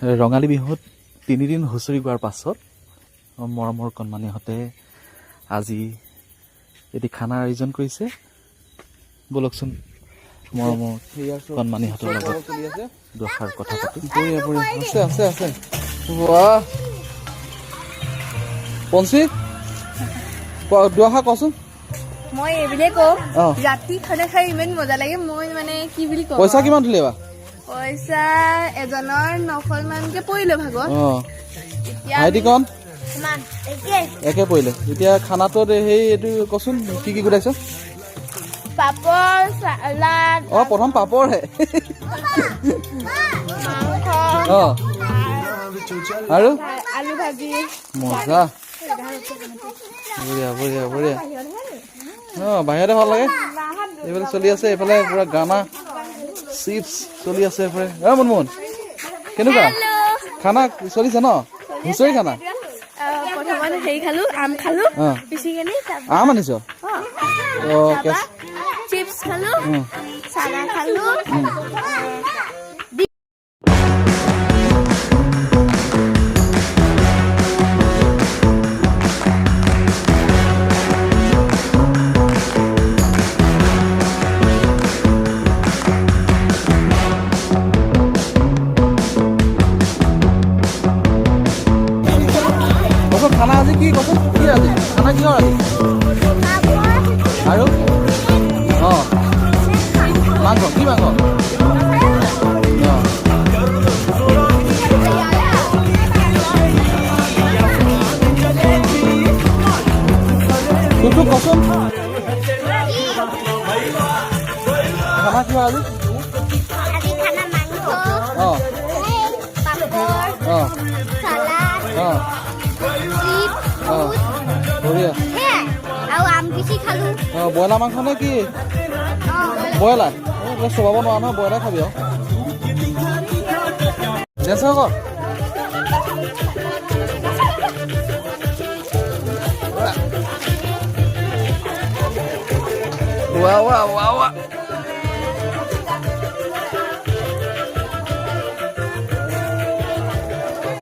ৰঙালী বিহুত 3 দিন হুঁচৰি গোৱাৰ পাছত মৰমৰ কণমানিহঁতে আজি এটি খানা আয়োজন কৰিছে। বলকচোন মৰমৰ কণমানিহঁতৰ লগত দুষাৰ কথা পাতি। আছে আছে বাহ পঞ্চি দুষাৰ কচোন। মই এইবুলিয়ে কওঁ ৰাতি খানা খাই ইমান মজা লাগে। মই মানে কি বুলি কওঁ, পইচা কিমান তুলি এবাৰ? পইচা এজনৰ 900 মানকে পৰিলে ভাগত। ভাইটি কণ একে পৰিলে। এতিয়া খানাটোত সেই এইটো কচোন কি কি গোটাইছ? পাপৰ, চালাড, প্ৰথম পাপৰহে। আৰু আলু ভাজি, মজা। বঢ়িয়া বঢ়িয়া বঢ়িয়া। বাহিৰতে ভাল লাগে। এইফালে চলি আছে, এইফালে পুৰা গানা চিপছ চলি আছে এইফালে। মুনমুন কেনেকুৱা খানা চলিছে ন? হুঁচৰি খানা প্ৰথমতে হেৰি খালো, আম খালো, পিচি কিনি আম আনিছ? চিপছ খালো, চানা খালো। খানা আজি কি কচোন? কি আজি খানা কিহৰ আজি? আৰু মাংস কি মাংস? তোক কচোন খানা কিহৰ আজি? বঢ়িয়া। ব্ৰইলাৰ মাংস নে কি? ব্ৰইলাৰ চবাব নোৱাৰা নহয়, ব্ৰইলাৰ খাবি আৰু। ডেন্স কৰ। ৱা ৱা ৱা ৱা